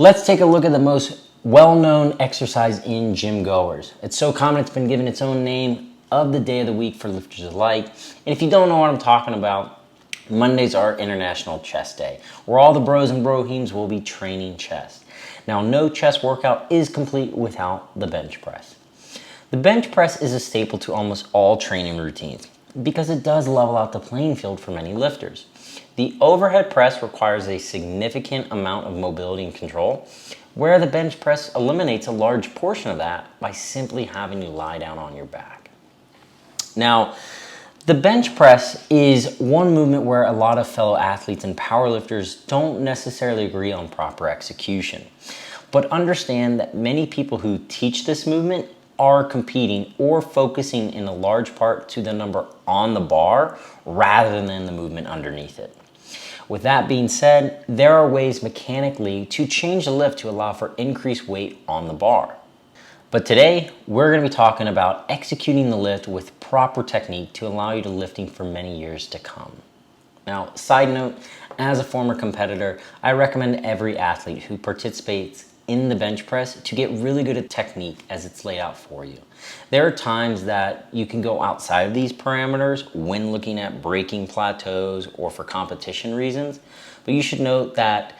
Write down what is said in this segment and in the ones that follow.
Let's take a look at the most well-known exercise in gym goers. It's so common it's been given its own name of the day of the week for lifters alike. And if you don't know what I'm talking about, Mondays are International Chest Day, where all the bros and brohemes will be training chest. Now, no chest workout is complete without the bench press. The bench press is a staple to almost all training routines because it does level out the playing field for many lifters. The overhead press requires a significant amount of mobility and control, where the bench press eliminates a large portion of that by simply having you lie down on your back. Now, the bench press is one movement where a lot of fellow athletes and powerlifters don't necessarily agree on proper execution. But understand that many people who teach this movement are competing or focusing in a large part to the number on the bar rather than the movement underneath it. With that being said, there are ways mechanically to change the lift to allow for increased weight on the bar. But today, we're going to be talking about executing the lift with proper technique to allow you to lifting for many years to come. Now, side note, as a former competitor, I recommend every athlete who participates in the bench press to get really good at technique as it's laid out for you. There are times that you can go outside of these parameters when looking at breaking plateaus or for competition reasons, but you should note that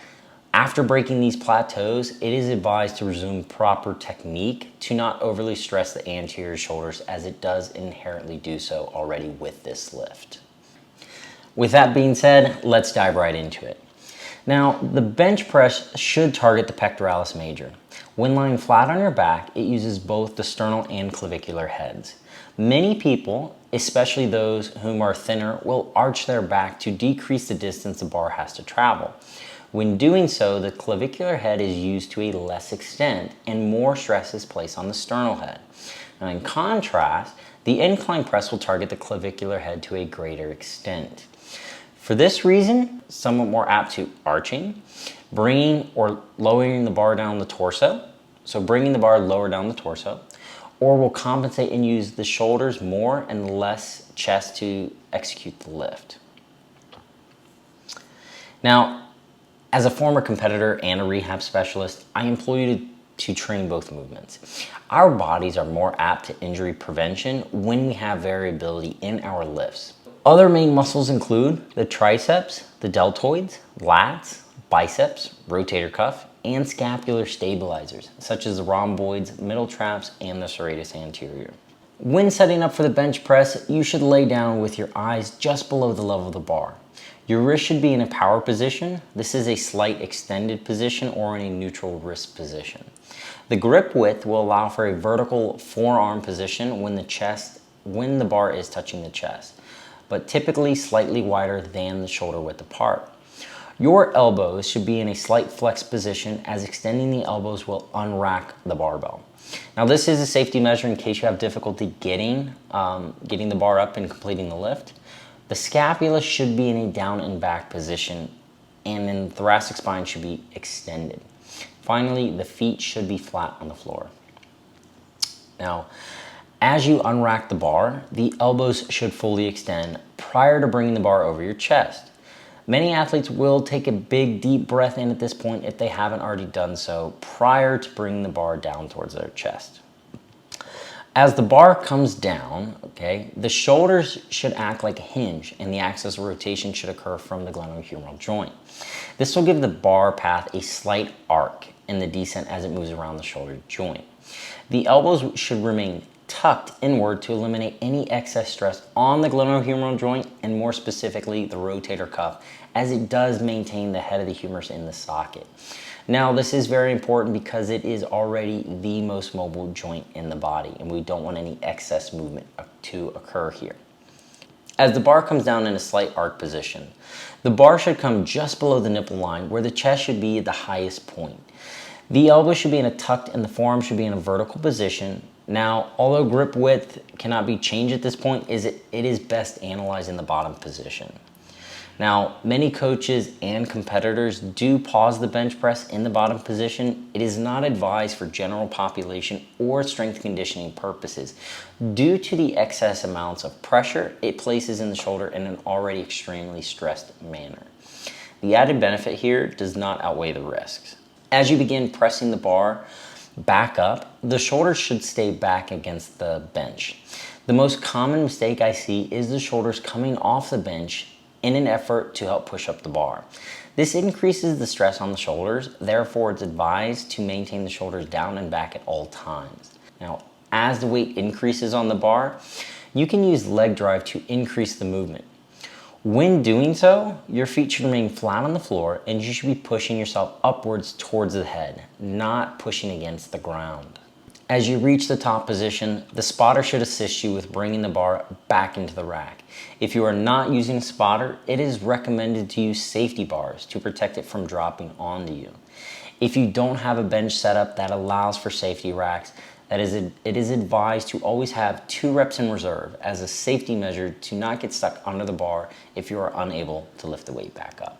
after breaking these plateaus, it is advised to resume proper technique to not overly stress the anterior shoulders, as it does inherently do so already with this lift. With that being said, let's dive right into it. Now, the bench press should target the pectoralis major. When lying flat on your back, it uses both the sternal and clavicular heads. Many people, especially those whom are thinner, will arch their back to decrease the distance the bar has to travel. When doing so, the clavicular head is used to a less extent and more stress is placed on the sternal head. Now, in contrast, the incline press will target the clavicular head to a greater extent. For this reason, somewhat more apt to arching, bringing or lowering the bar down the torso, so bringing the bar lower down the torso, or will compensate and use the shoulders more and less chest to execute the lift. Now, as a former competitor and a rehab specialist, I implore you to train both movements. Our bodies are more apt to injury prevention when we have variability in our lifts. Other main muscles include the triceps, the deltoids, lats, biceps, rotator cuff, and scapular stabilizers, such as the rhomboids, middle traps, and the serratus anterior. When setting up for the bench press, you should lay down with your eyes just below the level of the bar. Your wrist should be in a power position. This is a slight extended position or in a neutral wrist position. The grip width will allow for a vertical forearm position when the bar is touching the chest, but typically slightly wider than the shoulder width apart. Your elbows should be in a slight flex position, as extending the elbows will unrack the barbell. Now, this is a safety measure in case you have difficulty getting the bar up and completing the lift. The scapula should be in a down and back position, and then the thoracic spine should be extended. Finally, the feet should be flat on the floor. Now, as you unrack the bar, the elbows should fully extend prior to bringing the bar over your chest. Many athletes will take a big deep breath in at this point if they haven't already done so prior to bringing the bar down towards their chest. As the bar comes down, the shoulders should act like a hinge and the axis of rotation should occur from the glenohumeral joint. This will give the bar path a slight arc in the descent as it moves around the shoulder joint. The elbows should remain tucked inward to eliminate any excess stress on the glenohumeral joint, and more specifically the rotator cuff, as it does maintain the head of the humerus in the socket. Now, this is very important because it is already the most mobile joint in the body, and we don't want any excess movement to occur here. As the bar comes down in a slight arc position, the bar should come just below the nipple line, where the chest should be at the highest point. The elbow should be in a tucked and the forearm should be in a vertical position. Now, although grip width cannot be changed at this point, it is best analyzed in the bottom position. Now, many coaches and competitors do pause the bench press in the bottom position. It is not advised for general population or strength conditioning purposes due to the excess amounts of pressure it places in the shoulder in an already extremely stressed manner. The added benefit here does not outweigh the risks. As you begin pressing the bar back up, the shoulders should stay back against the bench. The most common mistake I see is the shoulders coming off the bench in an effort to help push up the bar. This increases the stress on the shoulders, therefore it's advised to maintain the shoulders down and back at all times. Now, as the weight increases on the bar, you can use leg drive to increase the movement. When doing so, your feet should remain flat on the floor and you should be pushing yourself upwards towards the head, not pushing against the ground. As you reach the top position, the spotter should assist you with bringing the bar back into the rack. If you are not using a spotter, it is recommended to use safety bars to protect it from dropping onto you. If you don't have a bench setup that allows for safety racks, it is advised to always have 2 reps in reserve as a safety measure to not get stuck under the bar if you are unable to lift the weight back up.